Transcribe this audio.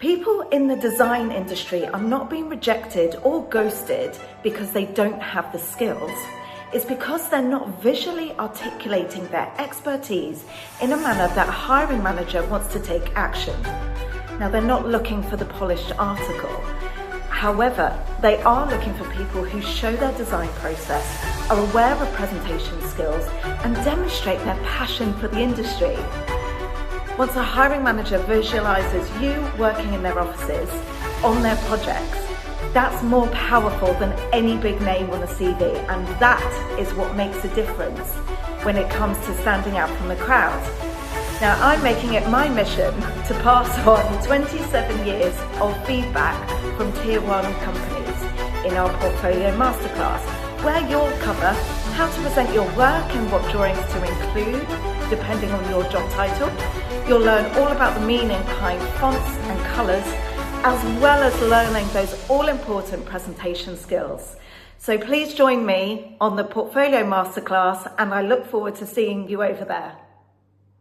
People in the design industry are not being rejected or ghosted because they don't have the skills. It's because they're not visually articulating their expertise in a manner that a hiring manager wants to take action. Now, they're not looking for the polished article. However, they are looking for people who show their design process, are aware of presentation skills, and demonstrate their passion for the industry. Once a hiring manager visualizes you working in their offices, on their projects, that's more powerful than any big name on a CV, and that is what makes a difference when it comes to standing out from the crowd. Now, I'm making it my mission to pass on 27 years of feedback from Tier 1 companies in our Portfolio Masterclass, where you'll cover how to present your work and what drawings to include, depending on your job title. You'll learn all about the meaning behind fonts and colours, as well as learning those all-important presentation skills. So please join me on the Portfolio Masterclass, and I look forward to seeing you over there.